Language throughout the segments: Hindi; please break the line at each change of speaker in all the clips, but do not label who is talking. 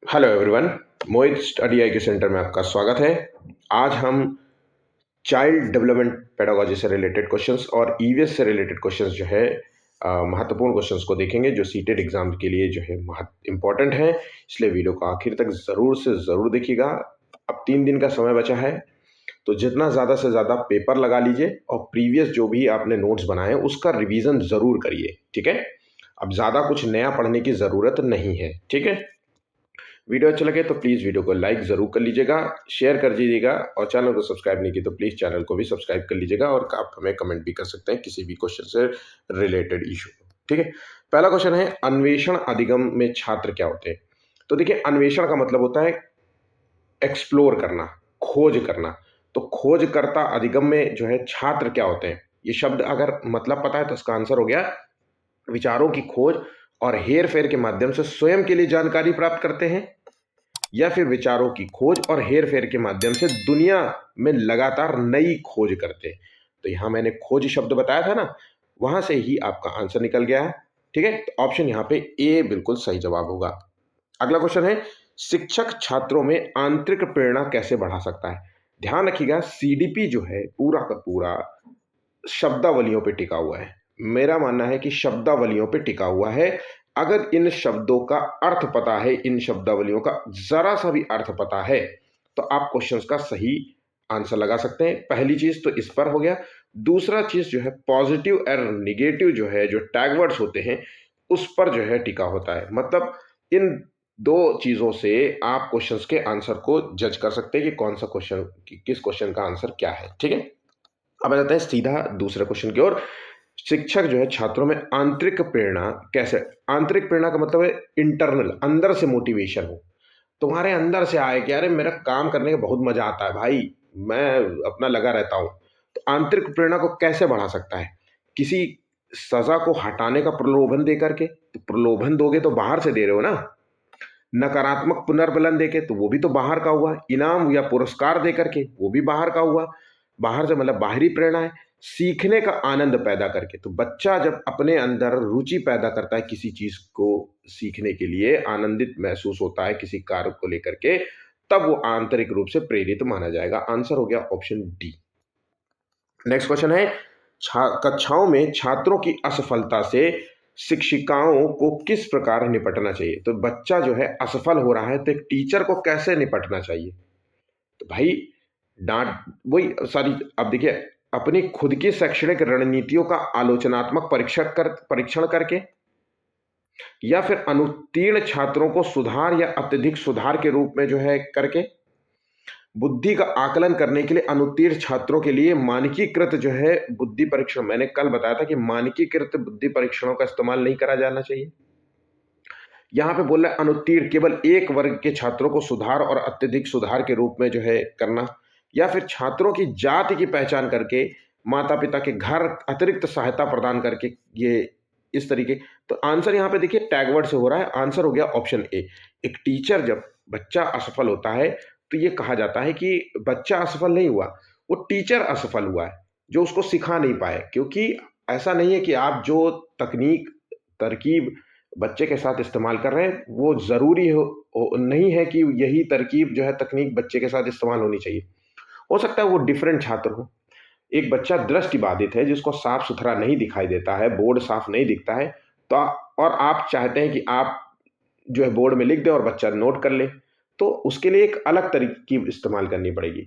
Hello everyone. Mohit study I के सेंटर में आपका स्वागत है। आज हम चाइल्ड डेवलपमेंट पेडागोजी से रिलेटेड क्वेश्चंस और ईवीएस से रिलेटेड क्वेश्चंस जो है महत्वपूर्ण क्वेश्चंस को देखेंगे जो सीटेड एग्जाम के लिए जो है इम्पोर्टेंट है। इसलिए वीडियो को आखिर तक ज़रूर से ज़रूर देखिएगा। अब 3 दिन का समय बचा है, तो जितना ज़्यादा से ज़्यादा पेपर लगा लीजिए और प्रीवियस जो भी आपने नोट्स बनाए हैं उसका रिवीजन ज़रूर करिए, ठीक है। अब ज़्यादा कुछ नया पढ़ने की ज़रूरत नहीं है, ठीक है। वीडियो अच्छा लगे तो प्लीज़ वीडियो को लाइक ज़रूर कर लीजिएगा, शेयर कर दीजिएगा और चैनल को सब्सक्राइब नहीं की तो प्लीज़ चैनल को भी सब्सक्राइब कर लीजिएगा और आप हमें कमेंट भी कर सकते हैं किसी भी क्वेश्चन से रिलेटेड इशू, ठीक है। पहला क्वेश्चन है, अन्वेषण अधिगम में छात्र क्या होते हैं। तो देखिए, अन्वेषण का मतलब होता है एक्सप्लोर करना, खोज करना। तो खोजकर्ता अधिगम में जो है छात्र क्या होते हैं, ये शब्द अगर मतलब पता है तो इसका आंसर हो गया विचारों की खोज और हेर फेर के माध्यम से स्वयं के लिए जानकारी प्राप्त करते हैं, या फिर विचारों की खोज और हेर फेर के माध्यम से दुनिया में लगातार नई खोज करते हैं। तो यहां मैंने खोज शब्द बताया था ना, वहां से ही आपका आंसर निकल गया है, ठीक है। तो ऑप्शन यहां पे ए बिल्कुल सही जवाब होगा। अगला क्वेश्चन है, शिक्षक छात्रों में आंतरिक प्रेरणा कैसे बढ़ा सकता है। ध्यान रखिएगा, सीडीपी जो है पूरा का पूरा शब्दावलियों पे टिका हुआ है। मेरा मानना है कि शब्दावलियों पे टिका हुआ है। अगर इन शब्दों का अर्थ पता है, इन शब्दावलियों का जरा सा भी अर्थ पता है, तो आप क्वेश्चंस का सही आंसर लगा सकते हैं। पहली चीज तो इस पर हो गया। दूसरा चीज जो है पॉजिटिव और निगेटिव जो है, जो टैग वर्ड्स होते हैं उस पर जो है टिका होता है। मतलब इन दो चीजों से आप क्वेश्चंस के आंसर को जज कर सकते हैं कि कौन सा क्वेश्चन, किस क्वेश्चन का आंसर क्या है, ठीक है। अब आ जाते हैं सीधा दूसरे क्वेश्चन की ओर। शिक्षक जो है छात्रों में आंतरिक प्रेरणा कैसे, आंतरिक प्रेरणा का मतलब है इंटरनल, अंदर से मोटिवेशन हो, तुम्हारे अंदर से आए कि अरे मेरा काम करने का बहुत मजा आता है भाई, मैं अपना लगा रहता हूं। तो आंतरिक प्रेरणा को कैसे बढ़ा सकता है, किसी सजा को हटाने का प्रलोभन दे करके। तो प्रलोभन दोगे तो बाहर से दे रहे हो ना, नकारात्मक पुनर्बलन देके तो वो भी तो बाहर का हुआ, इनाम या पुरस्कार दे करके वो भी बाहर का हुआ। बाहर से मतलब बाहरी प्रेरणा है। सीखने का आनंद पैदा करके, तो बच्चा जब अपने अंदर रुचि पैदा करता है किसी चीज को सीखने के लिए, आनंदित महसूस होता है किसी कार्य को लेकर के, तब वो आंतरिक रूप से प्रेरित माना जाएगा। आंसर हो गया ऑप्शन डी। नेक्स्ट क्वेश्चन है, कक्षाओं में छात्रों की असफलता से शिक्षिकाओं को किस प्रकार निपटना चाहिए। तो बच्चा जो है असफल हो रहा है तो एक टीचर को कैसे निपटना चाहिए। तो भाई डांट, वही सारी, अब देखिए, अपनी खुद की शैक्षणिक रणनीतियों का आलोचनात्मक परीक्षण करके, या फिर अनुत्तीर्ण छात्रों को सुधार या अत्यधिक सुधार के रूप में जो है करके, बुद्धि का आकलन करने के लिए अनुत्तीर्ण छात्रों के लिए मानकीकृत जो है बुद्धि परीक्षण, मैंने कल बताया था कि मानकीकृत बुद्धि परीक्षणों का इस्तेमाल नहीं करा जाना चाहिए। यहां पे बोल रहा है अनुत्तीर्ण केवल एक वर्ग के छात्रों को सुधार और अत्यधिक सुधार के रूप में जो है करना, या फिर छात्रों की जाति की पहचान करके माता पिता के घर अतिरिक्त सहायता प्रदान करके, ये इस तरीके। तो आंसर यहां पे देखिए टैगवर्ड से हो रहा है। आंसर हो गया ऑप्शन ए। एक टीचर जब बच्चा असफल होता है तो ये कहा जाता है कि बच्चा असफल नहीं हुआ, वो टीचर असफल हुआ है जो उसको सिखा नहीं पाए। क्योंकि ऐसा नहीं है कि आप जो तकनीक तरकीब बच्चे के साथ इस्तेमाल कर रहे हैं वो ज़रूरी नहीं है कि यही तरकीब जो है तकनीक बच्चे के साथ इस्तेमाल होनी चाहिए। हो सकता है वो डिफरेंट छात्र हो। एक बच्चा दृष्टि बाधित है जिसको साफ सुथरा नहीं दिखाई देता है, बोर्ड साफ नहीं दिखता है, तो और आप चाहते हैं कि आप जो है बोर्ड में लिख दें और बच्चा नोट कर ले, तो उसके लिए एक अलग तरकीब इस्तेमाल करनी पड़ेगी।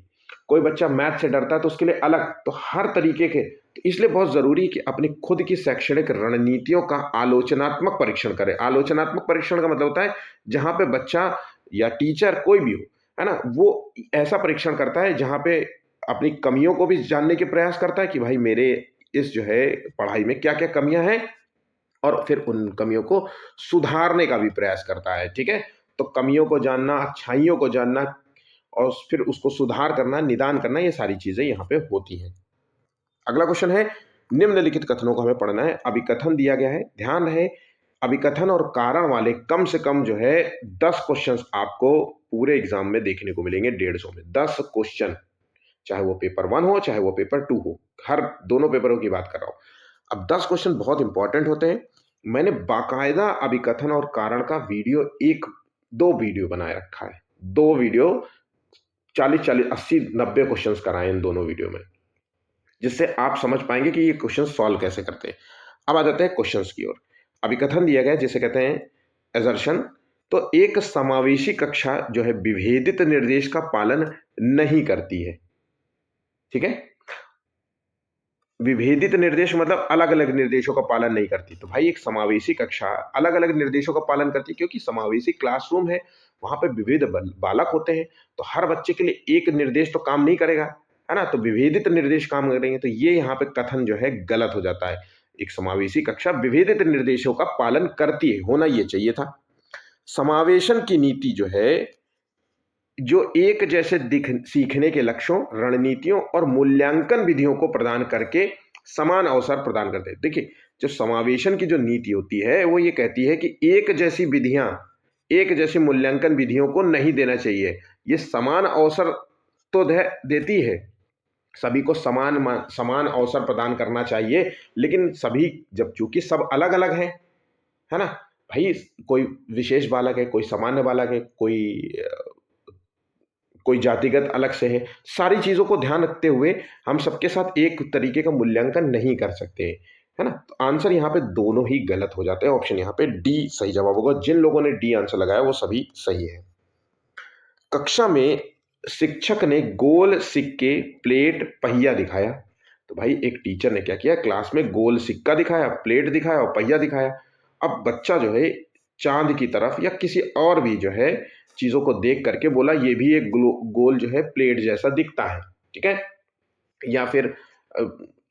कोई बच्चा मैथ से डरता है तो उसके लिए अलग, तो हर तरीके के, तो इसलिए बहुत जरूरी है कि अपनी खुद की शैक्षणिक रणनीतियों का आलोचनात्मक परीक्षण करें। आलोचनात्मक परीक्षण का मतलब होता है जहां पे बच्चा या टीचर कोई भी हो, है ना, वो ऐसा परीक्षण करता है जहां पे अपनी कमियों को भी जानने के प्रयास करता है कि भाई मेरे इस जो है पढ़ाई में क्या क्या कमियां हैं, और फिर उन कमियों को सुधारने का भी प्रयास करता है, ठीक है। तो कमियों को जानना, अच्छाइयों को जानना और फिर उसको सुधार करना, निदान करना, ये सारी चीजें यहाँ पे होती हैं। अगला क्वेश्चन है, निम्नलिखित कथनों को हमें पढ़ना है। अभिकथन दिया गया है, ध्यान रहे, अभिकथन और कारण वाले कम से कम जो है 10 क्वेश्चन आपको पूरे एग्जाम में देखने को मिलेंगे। 150 में 10 क्वेश्चन, चाहे वो पेपर 1 हो चाहे वो पेपर 2 हो, हर दोनों पेपरों की बात कर रहा हूं। अब 10 क्वेश्चन बहुत इंपॉर्टेंट होते हैं। मैंने बाकायदा अभिकथन और कारण का वीडियो एक 2 वीडियो बनाए रखा है, 2 वीडियो 40-40, 80-90 क्वेश्चंस कराए इन दोनों वीडियो में, जिससे आप समझ पाएंगे कि ये क्वेश्चन सॉल्व कैसे करते हैं। अब आ जाते हैं क्वेश्चंस की ओर। अभी कथन दिया गया है जिसे कहते हैं एजर्शन। तो एक समावेशी कक्षा जो है विभेदित निर्देश का पालन नहीं करती है। ठीक है, विभेदित निर्देश मतलब अलग अलग निर्देशों का पालन नहीं करती। तो भाई एक समावेशी कक्षा अलग अलग निर्देशों का पालन करती है, क्योंकि समावेशी क्लासरूम है, वहां पे विविध बालक होते हैं, तो हर बच्चे के लिए एक निर्देश तो काम नहीं करेगा, है ना। तो विभेदित निर्देश काम करेंगे। तो ये यहाँ पे कथन जो है गलत हो जाता है। एक समावेशी कक्षा विभेदित निर्देशों का पालन करती है, होना ये चाहिए था। समावेशन की नीति जो है, जो एक जैसे सीखने के लक्ष्यों, रणनीतियों और मूल्यांकन विधियों को प्रदान करके समान अवसर प्रदान करते हैं। देखिए, जो समावेशन की जो नीति होती है वो ये कहती है कि एक जैसी विधियां, एक जैसी मूल्यांकन विधियों को नहीं देना चाहिए। ये समान अवसर तो देती है, सभी को समान अवसर प्रदान करना चाहिए, लेकिन सभी, जब चूंकि सब अलग अलग हैं, है ना भाई, कोई विशेष बालक है, कोई सामान्य बालक है, कोई जातिगत अलग से है, सारी चीजों को ध्यान रखते हुए हम सबके साथ एक तरीके का मूल्यांकन नहीं कर सकते, है ना। तो आंसर यहाँ पे दोनों ही गलत हो जाते हैं। ऑप्शन यहाँ पे डी सही जवाब होगा। जिन लोगों ने डी आंसर लगाया वो सभी सही है। कक्षा में शिक्षक ने गोल सिक्के, प्लेट, पहिया दिखाया। तो भाई एक टीचर ने क्या किया, क्लास में गोल सिक्का दिखाया, प्लेट दिखाया और पहिया दिखाया। अब बच्चा जो है चांद की तरफ या किसी और भी जो है चीजों को देख करके बोला ये भी एक गोल जो है प्लेट जैसा दिखता है। ठीक है, या फिर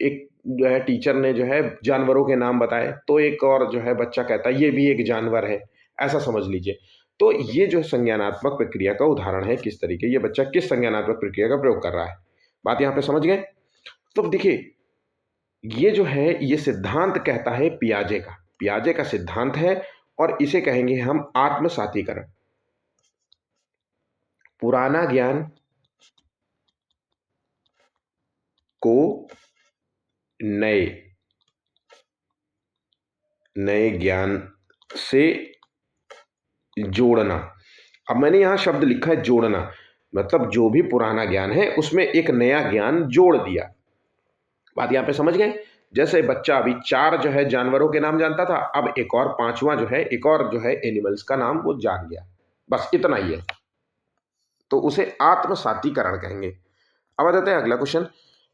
एक जो है टीचर ने जो है जानवरों के नाम बताए, तो एक और जो है बच्चा कहता है ये भी एक जानवर है, ऐसा समझ लीजिए। तो ये जो संज्ञानात्मक प्रक्रिया का उदाहरण है, किस तरीके ये बच्चा किस संज्ञानात्मक प्रक्रिया का प्रयोग कर रहा है, बात यहाँ पे समझ गए। तो देखिए, ये जो है ये सिद्धांत कहता है पियाजे का सिद्धांत है, और इसे कहेंगे हम आत्मसातीकरण। पुराना ज्ञान को नए नए ज्ञान से जोड़ना। अब मैंने यहां शब्द लिखा है जोड़ना, मतलब जो भी पुराना ज्ञान है उसमें एक नया ज्ञान जोड़ दिया। बात यहां पे समझ गए। जैसे बच्चा अभी 4 जो है जानवरों के नाम जानता था, अब एक और 5वां जो है एक और जो है एनिमल्स का नाम वो जान गया, बस इतना ही है। तो उसे आत्मसातीकरण कहेंगे। अब आ जाते हैं अगला क्वेश्चन।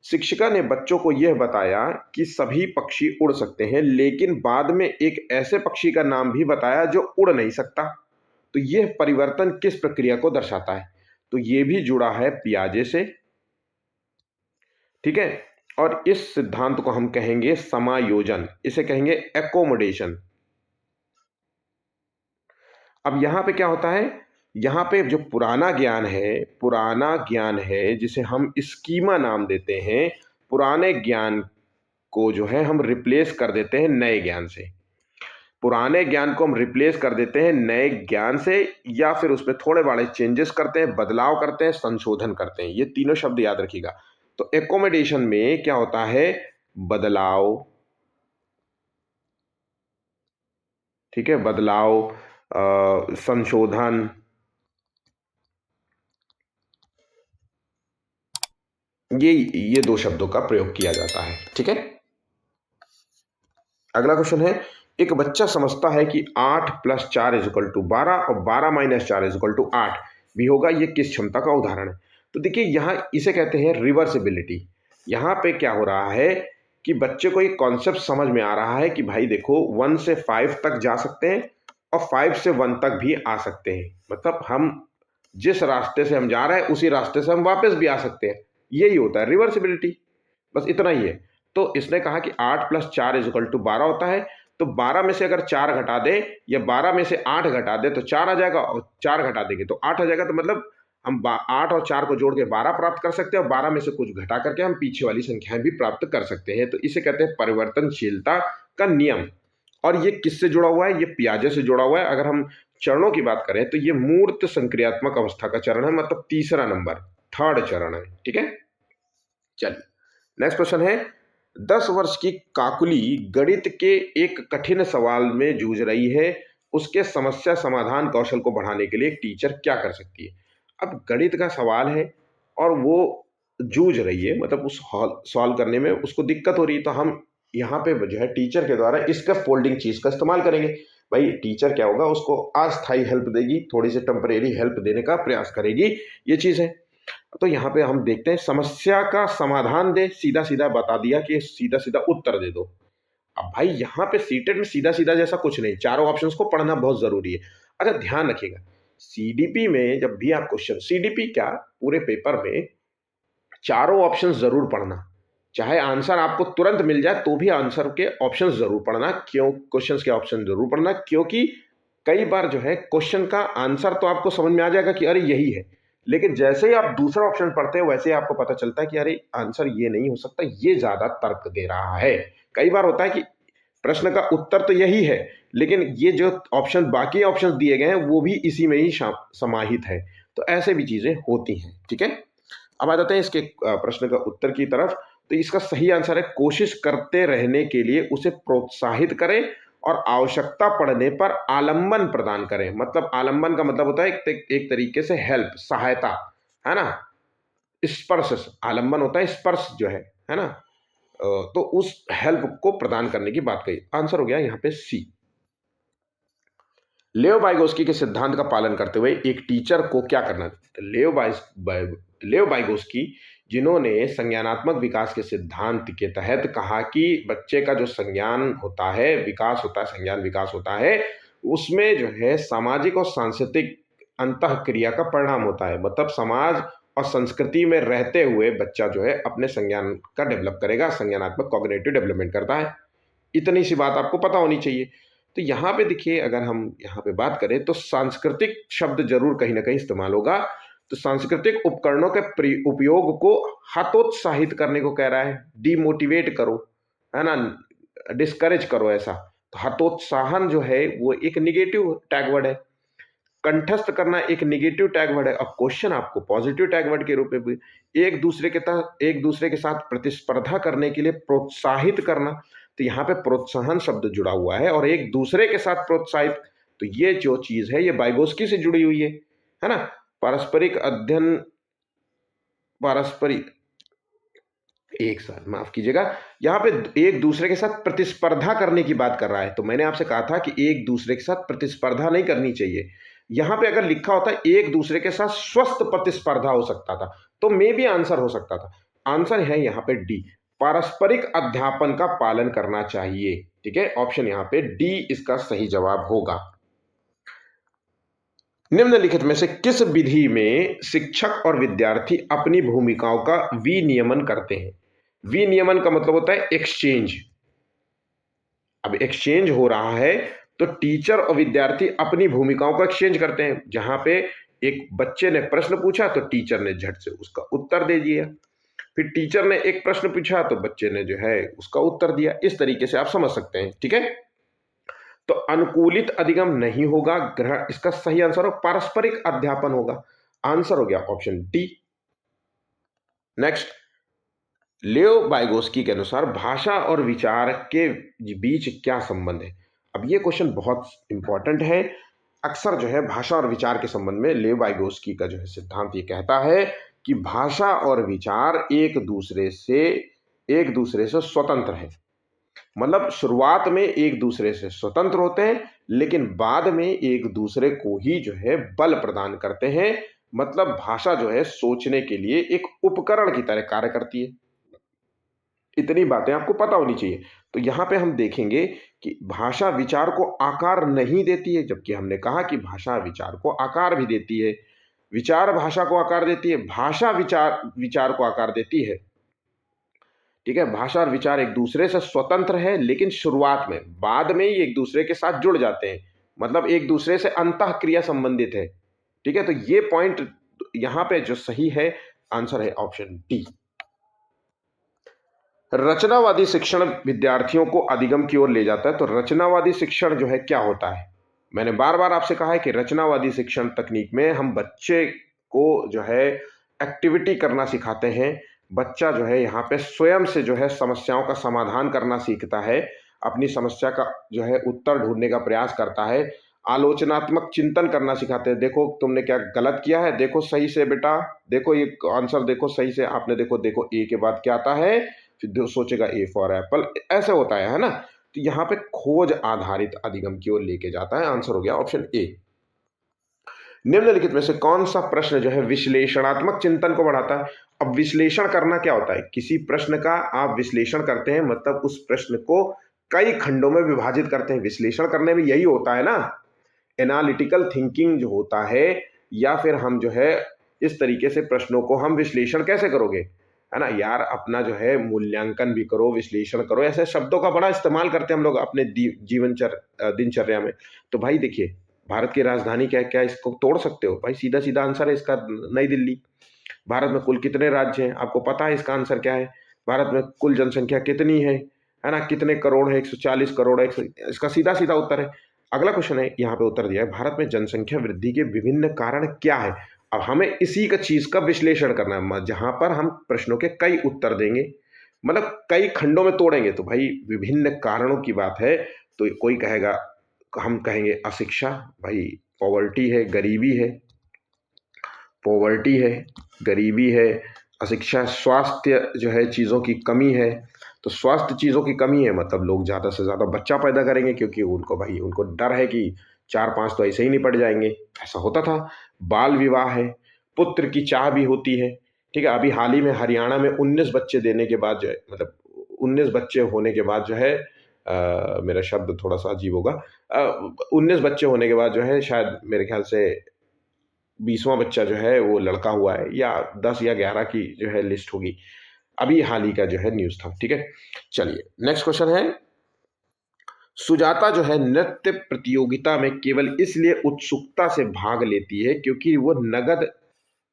शिक्षिका ने बच्चों को यह बताया कि सभी पक्षी उड़ सकते हैं, लेकिन बाद में एक ऐसे पक्षी का नाम भी बताया जो उड़ नहीं सकता। तो यह परिवर्तन किस प्रक्रिया को दर्शाता है? तो यह भी जुड़ा है पियाजे से। ठीक है, और इस सिद्धांत को हम कहेंगे समायोजन, इसे कहेंगे एकोमोडेशन। अब यहां पे क्या होता है, यहां पे जो पुराना ज्ञान है जिसे हम स्कीमा नाम देते हैं, पुराने ज्ञान को जो है हम रिप्लेस कर देते हैं नए ज्ञान से। पुराने ज्ञान को हम रिप्लेस कर देते हैं नए ज्ञान से, या फिर उसमें थोड़े बड़े चेंजेस करते हैं, बदलाव करते हैं, संशोधन करते हैं। ये तीनों शब्द याद रखिएगा। तो एकोमोडेशन में क्या होता है, बदलाव, ठीक है, बदलाव, संशोधन, ये 2 शब्दों का प्रयोग किया जाता है। ठीक है, अगला क्वेश्चन है, एक बच्चा समझता है कि 8 + 4 = 12 और 12 - 4 = 8 भी होगा। ये किस क्षमता का उदाहरण है? तो देखिए, यहां इसे कहते हैं रिवर्सिबिलिटी। यहां पे क्या हो रहा है कि बच्चे को एक कॉन्सेप्ट समझ में आ रहा है कि भाई देखो 1 से 5 तक जा सकते हैं और 5 से 1 तक भी आ सकते हैं, मतलब हम जिस रास्ते से हम जा रहे हैं उसी रास्ते से हम वापस भी आ सकते हैं। यही होता है रिवर्सिबिलिटी, बस इतना ही है। तो इसने कहा कि 8 + 4 = 12 होता है। तो 12 में से अगर 4 घटा दे या 12 में से 8 घटा दे तो 4 आ जाएगा, और 4 घटा देंगे तो 8 आ जाएगा। तो मतलब हम 8 और 4 को जोड़ के 12 प्राप्त कर सकते हैं, और 12 में से कुछ घटा करके हम पीछे वाली संख्याएं भी प्राप्त कर सकते हैं। तो इसे कहते हैं परिवर्तनशीलता का नियम। और ये किससे जुड़ा हुआ है, ये पियाजे से जुड़ा हुआ है। अगर हम चरणों की बात करें तो ये मूर्त संक्रियात्मक अवस्था का चरण है, मतलब तीसरा नंबर, थर्ड चरण है। ठीक है, चलिए नेक्स्ट क्वेश्चन है, 10 वर्ष की काकुली गणित के एक कठिन सवाल में जूझ रही है। उसके समस्या समाधान कौशल को बढ़ाने के लिए एक टीचर क्या कर सकती है। अब गणित का सवाल है और वो जूझ रही है, मतलब उस सॉल्व करने में उसको दिक्कत हो रही है, तो हम यहाँ पे जो है टीचर के द्वारा इसका फोल्डिंग चीज का इस्तेमाल करेंगे। भाई टीचर क्या होगा, उसको अस्थायी हेल्प देगी, थोड़ी सी टेम्परेरी हेल्प देने का प्रयास करेगी, ये चीज है। तो यहाँ पे हम देखते हैं समस्या का समाधान दे, सीधा सीधा बता दिया कि सीधा सीधा उत्तर दे दो। अब भाई यहाँ पे सीटेट में सीधा सीधा जैसा कुछ नहीं, चारों ऑप्शंस को पढ़ना बहुत जरूरी है। अच्छा ध्यान रखिएगा, सीडीपी में जब भी आप क्वेश्चन, सीडीपी क्या पूरे पेपर में चारों ऑप्शन जरूर पढ़ना, चाहे आंसर आपको तुरंत मिल जाए तो भी आंसर के ऑप्शन जरूर पढ़ना। क्यों क्वेश्चंस के ऑप्शन जरूर पढ़ना? क्योंकि कई बार जो है क्वेश्चन का आंसर तो आपको समझ में आ जाएगा कि अरे यही है, लेकिन जैसे ही आप दूसरा ऑप्शन पढ़ते हैं वैसे ही आपको पता चलता है कि अरे आंसर ये नहीं हो सकता, ये ज्यादा तर्क दे रहा है। कई बार होता है कि प्रश्न का उत्तर तो यही है, लेकिन ये जो ऑप्शन, बाकी ऑप्शन दिए गए हैं वो भी इसी में ही समाहित है। तो ऐसे भी चीजें होती हैं, ठीक है। अब आ जाते हैं इसके प्रश्न का उत्तर की तरफ। तो इसका सही आंसर है कोशिश करते रहने के लिए उसे प्रोत्साहित करें और आवश्यकता पड़ने पर आलंबन प्रदान करें। मतलब आलंबन का मतलब होता है एक तरीके से हेल्प, सहायता, है ना। स्पर्श, आलंबन होता है स्पर्श जो है ना। तो उस हेल्प को प्रदान करने की बात कही। आंसर हो गया यहाँ पे सी। लेओ वाइगोस्की के सिद्धांत का पालन करते हुए एक टीचर को क्या करना है? लेओ वाइगोस्की, जिन्होंने संज्ञानात्मक विकास के सिद्धांत के तहत कहा कि बच्चे का जो संज्ञान होता है, विकास होता है, संज्ञान विकास होता है, उसमें जो है सामाजिक और सांस्कृतिक अंतःक्रिया का परिणाम होता है। मतलब समाज और संस्कृति में रहते हुए बच्चा जो है अपने संज्ञान का डेवलप करेगा, संज्ञानात्मक कॉग्निटिव डेवलपमेंट करता है। इतनी सी बात आपको पता होनी चाहिए। तो यहाँ पे देखिए, अगर हम यहाँ पे बात करें तो सांस्कृतिक शब्द जरूर कहीं ना कहीं इस्तेमाल होगा। तो सांस्कृतिक उपकरणों के उपयोग को हतोत्साहित करने को कह रहा है, डिमोटिवेट करो, है ना, डिस्करेज करो ऐसा। तो हतोत्साहन जो है वो एक निगेटिव टैग वर्ड है, कंठस्थ करना एक निगेटिव टैग वर्ड है। अब क्वेश्चन आपको पॉजिटिव टैग वर्ड के रूप में भी एक दूसरे के साथ प्रतिस्पर्धा करने के लिए प्रोत्साहित करना। तो यहाँ पे प्रोत्साहन शब्द जुड़ा हुआ है और एक दूसरे के साथ प्रोत्साहित, तो ये जो चीज है ये वाइगोस्की से जुड़ी हुई है ना। पारस्परिक अध्ययन, पारस्परिक, एक साथ माफ कीजिएगा, यहाँ पे एक दूसरे के साथ प्रतिस्पर्धा करने की बात कर रहा है। तो मैंने आपसे कहा था कि एक दूसरे के साथ प्रतिस्पर्धा नहीं करनी चाहिए। यहाँ पे अगर लिखा होता है एक दूसरे के साथ स्वस्थ प्रतिस्पर्धा हो सकता था, तो मे भी आंसर हो सकता था। आंसर है यहाँ पे डी, पारस्परिक अध्यापन का पालन करना चाहिए। ठीक है, ऑप्शन यहाँ पे डी इसका सही जवाब होगा। निम्नलिखित में से किस विधि में शिक्षक और विद्यार्थी अपनी भूमिकाओं का विनियमन करते हैं? विनियमन का मतलब होता है एक्सचेंज। अब एक्सचेंज हो रहा है तो टीचर और विद्यार्थी अपनी भूमिकाओं का एक्सचेंज करते हैं। जहां पे एक बच्चे ने प्रश्न पूछा तो टीचर ने झट से उसका उत्तर दे दिया, फिर टीचर ने एक प्रश्न पूछा तो बच्चे ने जो है उसका उत्तर दिया। इस तरीके से आप समझ सकते हैं, ठीक है। तो अनुकूलित अधिगम नहीं होगा, ग्रहण, इसका सही आंसर हो पारस्परिक अध्यापन होगा। आंसर हो गया ऑप्शन डी। नेक्स्ट, लियो वाइगोस्की के अनुसार भाषा और विचार के बीच क्या संबंध है? अब ये क्वेश्चन बहुत इंपॉर्टेंट है। अक्सर जो है भाषा और विचार के संबंध में लियो वाइगोस्की का जो है सिद्धांत ये कहता है कि भाषा और विचार एक दूसरे से स्वतंत्र है। मतलब शुरुआत में एक दूसरे से स्वतंत्र होते हैं, लेकिन बाद में एक दूसरे को ही जो है बल प्रदान करते हैं। मतलब भाषा जो है सोचने के लिए एक उपकरण की तरह कार्य करती है। इतनी बातें आपको पता होनी चाहिए। तो यहां पे हम देखेंगे कि भाषा विचार को आकार नहीं देती है, जबकि हमने कहा कि भाषा विचार को आकार भी देती है। विचार भाषा को आकार देती है, भाषा विचार को आकार देती है। ठीक है, भाषा और विचार एक दूसरे से स्वतंत्र है, लेकिन शुरुआत में, बाद में ही एक दूसरे के साथ जुड़ जाते हैं। मतलब एक दूसरे से अंतः क्रिया संबंधित है। ठीक है, तो ये पॉइंट यहां पे जो सही है, आंसर है ऑप्शन डी। रचनावादी शिक्षण विद्यार्थियों को अधिगम की ओर ले जाता है। तो रचनावादी शिक्षण जो है क्या होता है? मैंने बार बार आपसे कहा है कि रचनावादी शिक्षण तकनीक में हम बच्चे को जो है एक्टिविटी करना सिखाते हैं। बच्चा जो है यहाँ पे स्वयं से जो है समस्याओं का समाधान करना सीखता है, अपनी समस्या का जो है उत्तर ढूंढने का प्रयास करता है, आलोचनात्मक चिंतन करना सिखाते हैं। देखो तुमने क्या गलत किया है, देखो सही से बेटा, देखो ये आंसर देखो सही से, आपने देखो देखो ए के बाद क्या आता है, फिर सोचेगा ए फॉर एप्पल, ऐसे होता है ना। तो यहाँ पे खोज आधारित अधिगम की ओर लेके जाता है। आंसर हो गया ऑप्शन ए। निम्नलिखित में से कौन सा प्रश्न जो है विश्लेषणात्मक चिंतन को बढ़ाता है? अब विश्लेषण करना क्या होता है? किसी प्रश्न का आप विश्लेषण करते हैं, मतलब उस प्रश्न को कई खंडों में विभाजित करते हैं। विश्लेषण करने में यही होता है ना, एनालिटिकल थिंकिंग जो होता है, या फिर हम जो है इस तरीके से प्रश्नों को हम विश्लेषण कैसे करोगे, है ना यार, अपना जो है मूल्यांकन भी करो, विश्लेषण करो, ऐसे शब्दों का बड़ा इस्तेमाल करते हैं हम लोग अपने दिनचर्या में। तो भाई देखिए, भारत की राजधानी क्या है, क्या इसको तोड़ सकते हो भाई? सीधा सीधा आंसर है इसका, नई दिल्ली। भारत में कुल कितने राज्य हैं, आपको पता है इसका आंसर क्या है? भारत में कुल जनसंख्या कितनी है ना, कितने करोड़ है? 140 करोड़ है। इसका सीधा सीधा उत्तर है। अगला क्वेश्चन है, यहाँ पे उत्तर दिया है, भारत में जनसंख्या वृद्धि के विभिन्न कारण क्या है? अब हमें इसी का चीज का विश्लेषण करना है, जहां पर हम प्रश्नों के कई उत्तर देंगे, मतलब कई खंडों में तोड़ेंगे। तो भाई विभिन्न कारणों की बात है, तो कोई कहेगा, हम कहेंगे अशिक्षा, भाई पॉवर्टी है, गरीबी है, पॉवर्टी है, गरीबी है, अशिक्षा, स्वास्थ्य जो है चीज़ों की कमी है। तो स्वास्थ्य चीज़ों की कमी है, मतलब लोग ज़्यादा से ज़्यादा बच्चा पैदा करेंगे, क्योंकि उनको भाई उनको डर है कि 4-5 तो ऐसे ही निपट जाएंगे, ऐसा होता था। बाल विवाह है, पुत्र की चाह भी होती है। ठीक है, अभी हाल ही में हरियाणा में 19 बच्चे देने के बाद जो है, मतलब 19 बच्चे होने के बाद जो है, मेरा शब्द थोड़ा सा अजीब होगा, 19 बच्चे होने के बाद जो है, शायद मेरे ख्याल से 20वां बच्चा जो है वो लड़का हुआ है, या 10 या 11 की जो है लिस्ट होगी। अभी हाल ही का जो है न्यूज़ था। ठीक है, चलिए नेक्स्ट क्वेश्चन है, सुजाता जो है नृत्य प्रतियोगिता में केवल इसलिए उत्सुकता से भाग लेती है क्योंकि वो नगद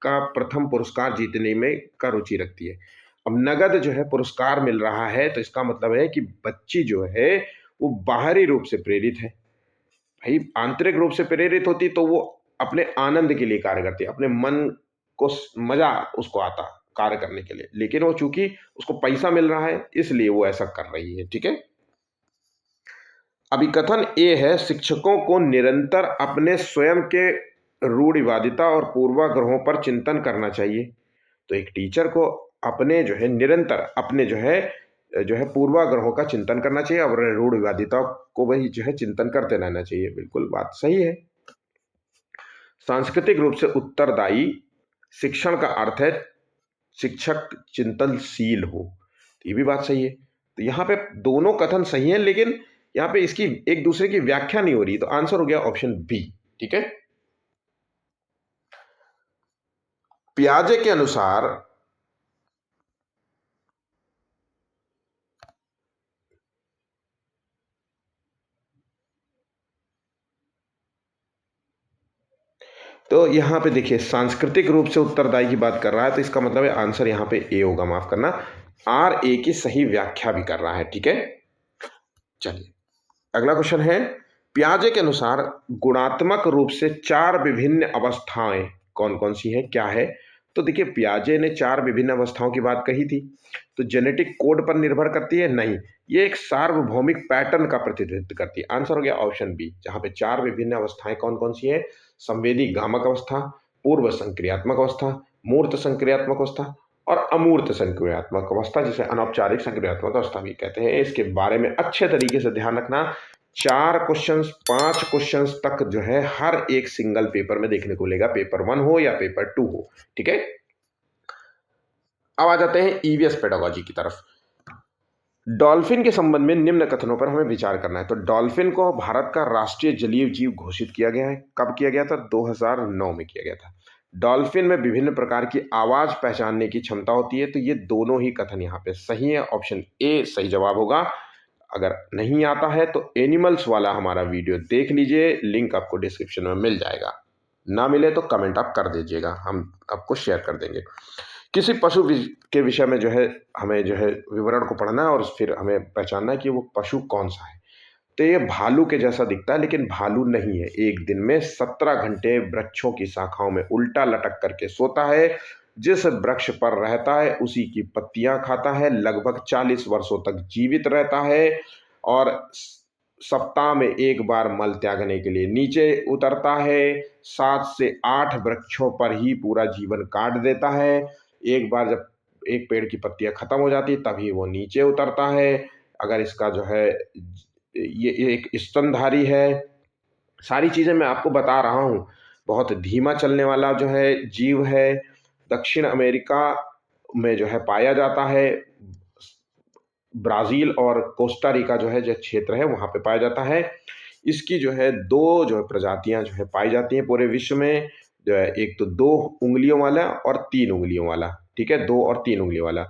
का प्रथम पुरस्कार जीतने में का रुचि रखती है। अब नगद जो है पुरस्कार मिल रहा है, तो इसका मतलब है कि बच्ची जो है वो बाहरी रूप से प्रेरित है। भाई आंतरिक रूप से प्रेरित होती तो वो अपने आनंद के लिए कार्य करती है, अपने मन को मजा उसको आता कार्य करने के लिए, लेकिन वो चूंकि उसको पैसा मिल रहा है इसलिए वो ऐसा कर रही है। ठीक है, अभिकथन ए है, शिक्षकों को निरंतर अपने स्वयं के रूढ़िवादिता और पूर्वाग्रहों पर चिंतन करना चाहिए। तो एक टीचर को अपने जो है निरंतर अपने जो है पूर्वाग्रहों का चिंतन करना चाहिए, और रूढ़िवादिता को वही जो है चिंतन करते रहना चाहिए। बिल्कुल बात सही है। सांस्कृतिक रूप से उत्तरदायी शिक्षण का अर्थ है शिक्षक चिंतनशील हो, तो ये भी बात सही है। तो यहाँ पे दोनों कथन सही हैं, लेकिन यहाँ पे इसकी एक दूसरे की व्याख्या नहीं हो रही, तो आंसर हो गया ऑप्शन बी। ठीक है, पियाजे के अनुसार तो यहाँ पे देखिए, सांस्कृतिक रूप से उत्तरदायी की बात कर रहा है, तो इसका मतलब है आंसर यहाँ पे ए होगा, माफ करना, आर ए की सही व्याख्या भी कर रहा है। ठीक है, चलिए अगला क्वेश्चन है, पियाजे के अनुसार गुणात्मक रूप से 4 विभिन्न अवस्थाएं कौन कौन सी हैं, क्या है? तो देखिए, पियाजे ने 4 विभिन्न अवस्थाओं की बात कही थी, तो जेनेटिक कोड पर निर्भर करती है? नहीं, ये एक सार्वभौमिक पैटर्न का प्रतिनिधित्व करती है। आंसर हो गया ऑप्शन बी, जहां पे 4 विभिन्न अवस्थाएं कौन कौन सी हैं, संवेदी गामक अवस्था, पूर्व संक्रियात्मक अवस्था, मूर्त संक्रियात्मक अवस्था और अमूर्त संक्रियात्मक अवस्था, जिसे अनौपचारिक संक्रियात्मक अवस्था भी कहते हैं। इसके बारे में अच्छे तरीके से ध्यान रखना। 4 क्वेश्चंस 5 क्वेश्चंस तक जो है हर एक सिंगल पेपर में देखने को मिलेगा, पेपर 1 हो या पेपर 2 हो। ठीक है, अब आ जाते हैं ईवीएस पेडागोजी की तरफ। डॉल्फिन के संबंध में निम्न कथनों पर हमें विचार करना है। तो डॉल्फिन को भारत का राष्ट्रीय जलीय जीव घोषित किया गया है। कब किया गया था? 2009 में किया गया था। डॉल्फिन में विभिन्न प्रकार की आवाज पहचानने की क्षमता होती है। तो ये दोनों ही कथन यहाँ पे सही है, ऑप्शन ए सही जवाब होगा। अगर नहीं आता है तो एनिमल्स वाला हमारा वीडियो देख लीजिए, लिंक आपको डिस्क्रिप्शन में मिल जाएगा, ना मिले तो कमेंट आप कर दीजिएगा, हम आपको शेयर कर देंगे। किसी पशु के विषय में जो है हमें जो है विवरण को पढ़ना है और फिर हमें पहचानना है कि वो पशु कौन सा है। तो ये भालू के जैसा दिखता है, लेकिन भालू नहीं है। एक दिन में 17 घंटे वृक्षों की शाखाओं में उल्टा लटक करके सोता है, जिस वृक्ष पर रहता है उसी की पत्तियां खाता है, लगभग 40 वर्षों तक जीवित रहता है और सप्ताह में एक बार मल त्यागने के लिए नीचे उतरता है, 7 से 8 वृक्षों पर ही पूरा जीवन काट देता है। एक बार जब एक पेड़ की पत्तियां खत्म हो जाती तभी वो नीचे उतरता है। अगर इसका जो है ये एक स्तनधारी है। सारी चीजें मैं आपको बता रहा हूँ। बहुत धीमा चलने वाला जो है जीव है। दक्षिण अमेरिका में जो है पाया जाता है। ब्राजील और कोस्टा रिका जो है जो क्षेत्र है वहां पे पाया जाता है। इसकी जो है दो जो है प्रजातियां जो है पाई जाती हैं पूरे विश्व में। जो है एक तो 2 उंगलियों वाला और 3 उंगलियों वाला। ठीक है, 2 और 3 उंगलियों वाला।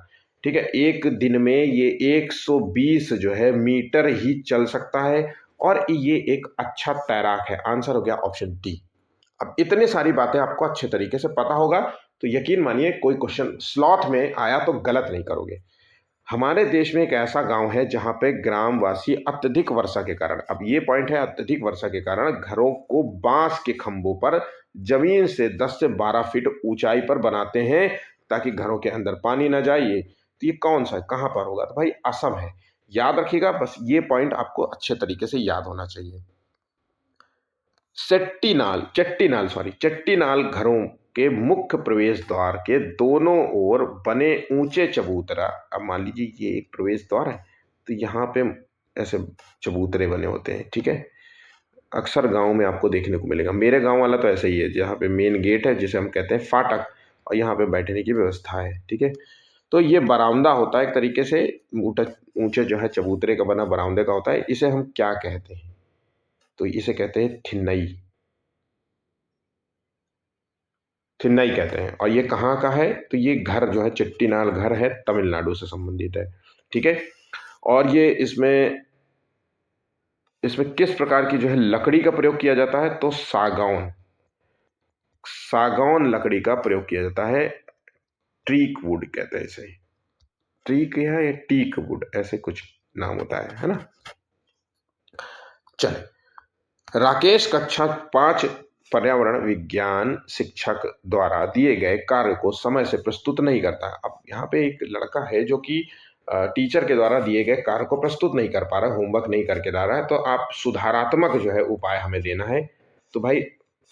ठीक है, एक दिन में ये 120 जो है मीटर ही चल सकता है और ये एक अच्छा तैराक है। आंसर हो गया ऑप्शन डी। अब इतनी सारी बातें आपको अच्छे तरीके से पता होगा तो यकीन मानिए कोई क्वेश्चन स्लॉट में आया तो गलत नहीं करोगे। हमारे देश में एक ऐसा गांव है जहां पे ग्रामवासी अत्यधिक वर्षा के कारण, अब ये पॉइंट है, अत्यधिक वर्षा के कारण घरों को बांस के खंभों पर जमीन से 10 से 12 फीट ऊंचाई पर बनाते हैं ताकि घरों के अंदर पानी ना जाए। तो ये कौन सा है, कहां पर होगा? तो भाई असम है। याद रखिएगा, बस ये पॉइंट आपको अच्छे तरीके से याद होना चाहिए। चट्टीनाल घरों के मुख्य प्रवेश द्वार के दोनों ओर बने ऊंचे चबूतरा। अब मान लीजिए ये एक प्रवेश द्वार है तो यहाँ पे ऐसे चबूतरे बने होते हैं। ठीक है, अक्सर गांव में आपको देखने को मिलेगा। मेरे गांव वाला तो ऐसा ही है, जहाँ पे मेन गेट है जिसे हम कहते हैं फाटक, और यहाँ पे बैठने की व्यवस्था है। ठीक है, तो ये बरामदा होता है एक तरीके से, ऊंचे जो है चबूतरे का बना बरामदे का होता है। इसे हम क्या कहते हैं? तो इसे कहते हैं थिन्नई। थिन्नई कहते हैं। और ये कहाँ का है? तो ये घर जो है चेट्टीनाल घर है, तमिलनाडु से संबंधित है। ठीक है, और ये इसमें इसमें किस प्रकार की जो है लकड़ी का प्रयोग किया जाता है? तो सागौन, सागौन लकड़ी का प्रयोग किया जाता है। ट्रीक वुड कहते हैं इसे। ट्रीक या टीक वुड ऐसे कुछ नाम होता है ना। चले, राकेश कक्षा 5 पर्यावरण विज्ञान शिक्षक द्वारा दिए गए कार्य को समय से प्रस्तुत नहीं करता। अब यहाँ पे एक लड़का है जो कि टीचर के द्वारा दिए गए कार्य को प्रस्तुत नहीं कर पा रहा, होमवर्क नहीं करके ला रहा है, तो आप सुधारात्मक जो है उपाय हमें देना है। तो भाई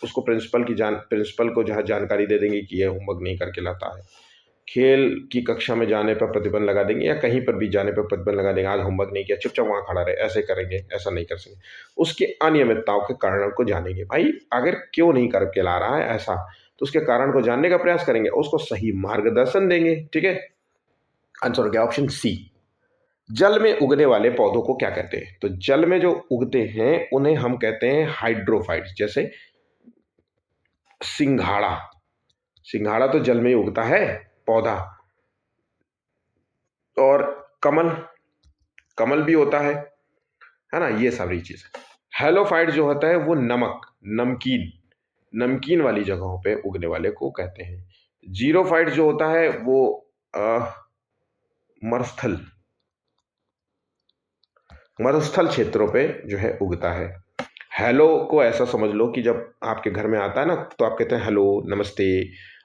उसको प्रिंसिपल को जो है जानकारी दे देंगे कि ये होमवर्क नहीं करके लाता है। खेल की कक्षा में जाने पर प्रतिबंध लगा देंगे या कहीं पर भी जाने पर प्रतिबंध लगा देंगे, आज होमवर्क नहीं किया चुपचाप वहां खड़ा रहे, ऐसे करेंगे, ऐसा नहीं कर सकेंगे। उसकी अनियमितताओं के कारण को जानेंगे। भाई अगर क्यों नहीं करके ला रहा है ऐसा, तो उसके कारण को जानने का प्रयास करेंगे, उसको सही मार्गदर्शन देंगे। ठीक है, आंसर हो गया ऑप्शन सी। जल में उगने वाले पौधों को क्या कहते हैं? तो जल में जो उगते हैं उन्हें हम कहते हैं हाइड्रोफाइट्स। जैसे सिंघाड़ा, सिंघाड़ा तो जल में ही उगता है पौधा। और कमल, कमल भी होता है ना, ये सारी चीज। हेलोफाइट जो होता है वो नमक, नमकीन, नमकीन वाली जगहों पे उगने वाले को कहते हैं। जीरोफाइट जो होता है वो मरुस्थल, मरुस्थल क्षेत्रों पे जो है उगता है। हेलो को ऐसा समझ लो कि जब आपके घर में आता है ना तो आप कहते हैं हेलो, नमस्ते,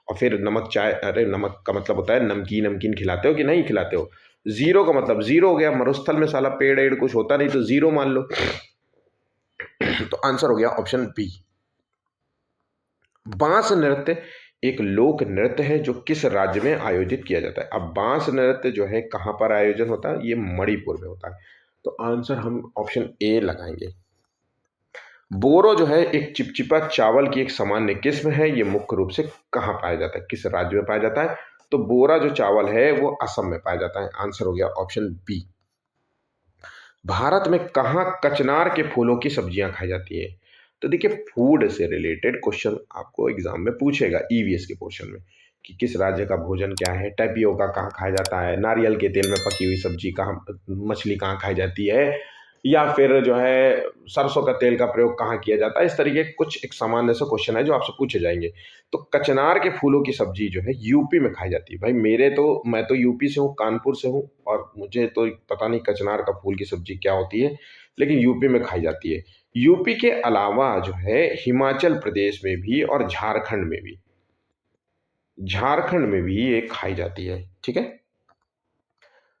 और फिर नमक चाय, अरे नमक का मतलब होता है नमकीन, नमकीन खिलाते हो कि नहीं खिलाते हो। जीरो का मतलब जीरो हो गया, मरुस्थल में साला पेड़ एड़ कुछ होता नहीं तो जीरो मान लो। तो आंसर हो गया ऑप्शन बी। बांस नृत्य एक लोक नृत्य है जो किस राज्य में आयोजित किया जाता है? अब बांस नृत्य जो है कहां पर आयोजन होता है? ये मणिपुर में होता है। तो आंसर हम ऑप्शन ए लगाएंगे। बोरो जो है एक चिपचिपा चावल की एक सामान्य किस्म है। ये मुख्य रूप से कहाँ पाया जाता है, किस राज्य में पाया जाता है? तो बोरा जो चावल है वो असम में पाया जाता है। आंसर हो गया ऑप्शन बी। भारत में कहाँ कचनार के फूलों की सब्जियां खाई जाती है? तो देखिए फूड से रिलेटेड क्वेश्चन आपको एग्जाम में पूछेगा ईवीएस के पोर्शन में कि किस राज्य का भोजन क्या है, टैपियोका कहाँ खाया जाता है, नारियल के तेल में पकी हुई सब्जी कहाँ, मछली कहाँ खाई जाती है, या फिर जो है सरसों का तेल का प्रयोग कहाँ किया जाता है। इस तरीके के कुछ एक सामान्य से क्वेश्चन है जो आपसे पूछे जाएंगे। तो कचनार के फूलों की सब्जी जो है यूपी में खाई जाती है। भाई मैं तो यूपी से हूँ, कानपुर से हूँ, और मुझे तो पता नहीं कचनार का फूल की सब्जी क्या होती है, लेकिन यूपी में खाई जाती है। यूपी के अलावा जो है हिमाचल प्रदेश में भी और झारखंड में भी, झारखंड में भी ये खाई जाती है। ठीक है,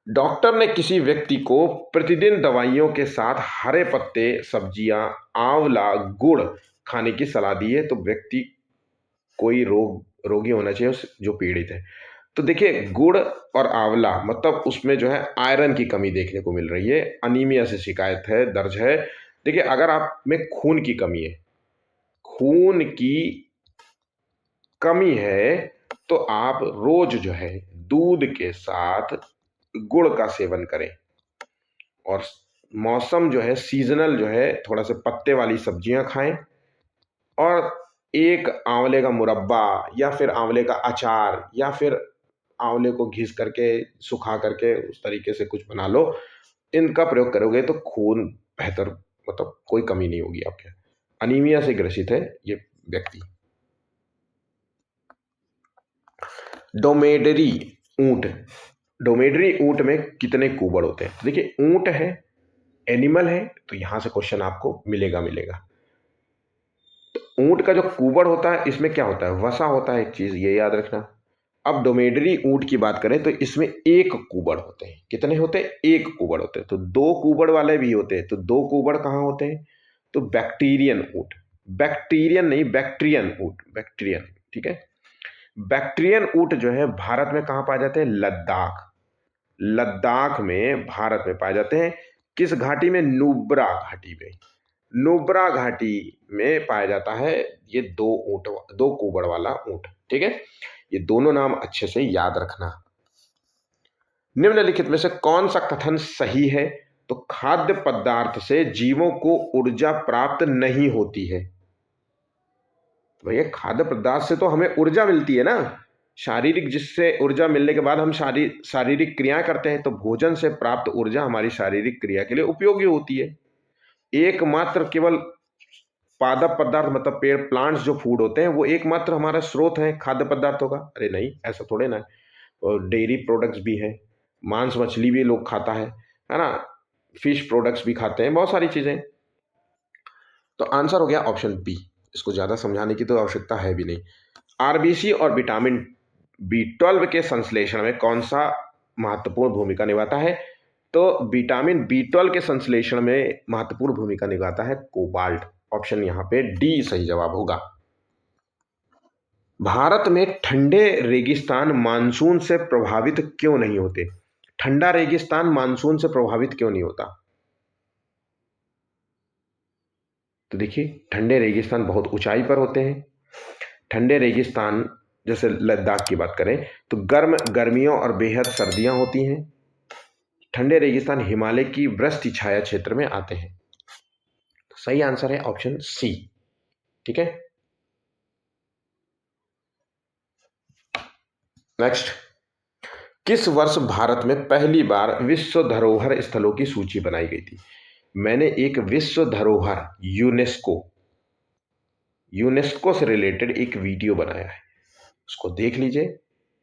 डॉक्टर ने किसी व्यक्ति को प्रतिदिन दवाइयों के साथ हरे पत्ते, सब्जियां, आंवला, गुड़ खाने की सलाह दी है, तो व्यक्ति कोई रोगी होना चाहिए जो पीड़ित है। तो देखिए, गुड़ और आंवला मतलब उसमें जो है आयरन की कमी देखने को मिल रही है, अनीमिया से शिकायत है, दर्ज है। देखिए, अगर आप में खून की कमी है, खून की कमी है, तो आप रोज जो है दूध के साथ गुड़ का सेवन करें। और मौसम जो है सीजनल जो है, थोड़ा से पत्ते वाली सब्जियां खाएं, और एक आंवले का मुरब्बा या फिर आंवले का अचार या फिर आंवले को घिस करके सुखा करके उस तरीके से कुछ बना लो। इनका प्रयोग करोगे तो खून बेहतर, मतलब कोई कमी नहीं होगी आपके। अनीमिया से ग्रसित है ये व्यक्ति। डोमेडरी ऊंट, डोमेडरी ऊंट में कितने कुबड़ होते हैं? तो देखिए, ऊंट है, एनिमल है, तो यहां से क्वेश्चन आपको मिलेगा मिलेगा। ऊंट का जो कुबड़ होता है, इसमें क्या होता है? वसा होता है, एक चीज ये याद रखना। अब डोमेडरी ऊंट की बात करें तो इसमें एक कुबड़ होते हैं। कितने होते हैं? एक कुबड़ होते हैं। तो दो कुबड़ वाले भी होते हैं, तो दो कुबड़ कहाँ होते हैं? तो बैक्टीरियन ऊंट, बैक्टीरियन नहीं, बैक्टीरियन ऊंट, बैक्टीरियन, ठीक है। बैक्टीरियन ऊंट जो है भारत में कहाँ पाए जाते हैं? लद्दाख, लद्दाख में भारत में पाए जाते हैं। किस घाटी में? नुब्रा घाटी में, नुब्रा घाटी में पाया जाता है ये दो कुबड़ वाला ऊंट, ठीक है। ये दोनों नाम अच्छे से याद रखना। निम्नलिखित में से कौन सा कथन सही है? तो खाद्य पदार्थ से जीवों को ऊर्जा प्राप्त नहीं होती है। तो भैया, खाद्य पदार्थ से तो हमें ऊर्जा मिलती है ना, शारीरिक, जिससे ऊर्जा मिलने के बाद हम शारीरिक क्रिया करते हैं, तो भोजन से प्राप्त ऊर्जा हमारी शारीरिक क्रिया के लिए उपयोगी होती है। एकमात्र केवल पादप पदार्थ मतलब पेड़, प्लांट्स जो फूड होते हैं, वो एकमात्र हमारा स्रोत है खाद्य पदार्थों का? अरे नहीं, ऐसा थोड़े ना है। और डेयरी प्रोडक्ट्स भी है, मांस मछली भी लोग खाता है ना, फिश प्रोडक्ट्स भी खाते हैं, बहुत सारी चीजें। तो आंसर हो गया ऑप्शन बी। इसको ज्यादा समझाने की तो आवश्यकता है भी नहीं। आरबीसी और विटामिन बी 12 के संश्लेषण में कौन सा महत्वपूर्ण भूमिका निभाता है? तो विटामिन बी 12 के संश्लेषण में महत्वपूर्ण भूमिका निभाता है कोबाल्ट। ऑप्शन यहां पे डी सही जवाब होगा। भारत में ठंडे रेगिस्तान मानसून से प्रभावित क्यों नहीं होते? ठंडा रेगिस्तान मानसून से प्रभावित क्यों नहीं होता? तो देखिए, ठंडे रेगिस्तान बहुत ऊंचाई पर होते हैं। ठंडे रेगिस्तान जैसे लद्दाख की बात करें तो गर्मियों और बेहद सर्दियां होती हैं। ठंडे रेगिस्तान हिमालय की वृष्टि छाया क्षेत्र में आते हैं। तो सही आंसर है ऑप्शन सी, ठीक है। नेक्स्ट, किस वर्ष भारत में पहली बार विश्व धरोहर स्थलों की सूची बनाई गई थी? मैंने एक विश्व धरोहर यूनेस्को से रिलेटेड एक वीडियो बनाया है, उसको देख लीजिए।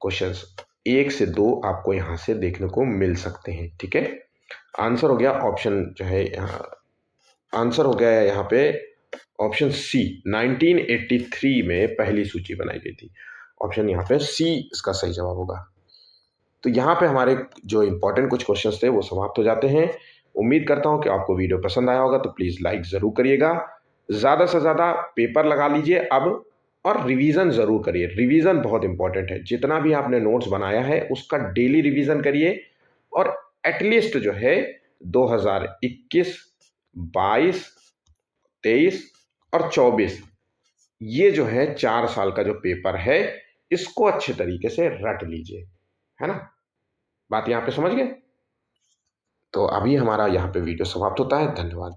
क्वेश्चंस 1 से 2 आपको यहां से देखने को मिल सकते हैं, ठीक है। आंसर हो गया ऑप्शन जो है यहाँ, आंसर हो गया यहाँ पे ऑप्शन सी। 1983 में पहली सूची बनाई गई थी। ऑप्शन यहाँ पे सी इसका सही जवाब होगा। तो यहाँ पे हमारे जो इंपॉर्टेंट कुछ क्वेश्चंस थे वो समाप्त हो जाते हैं। उम्मीद करता हूँ कि आपको वीडियो पसंद आया होगा, तो प्लीज़ लाइक ज़रूर करिएगा, ज़्यादा से ज़्यादा पेपर लगा लीजिए अब, और रिवीजन ज़रूर करिए। रिवीजन बहुत इंपॉर्टेंट है। जितना भी आपने नोट्स बनाया है उसका डेली रिवीजन करिए, और एटलीस्ट जो है 2021, 22, 23 और 24, ये जो है 4 साल का जो पेपर है, इसको अच्छे तरीके से रट लीजिए, है ना। बात यहाँ पे समझ गए? तो अभी हमारा यहाँ पे वीडियो समाप्त होता है। धन्यवाद।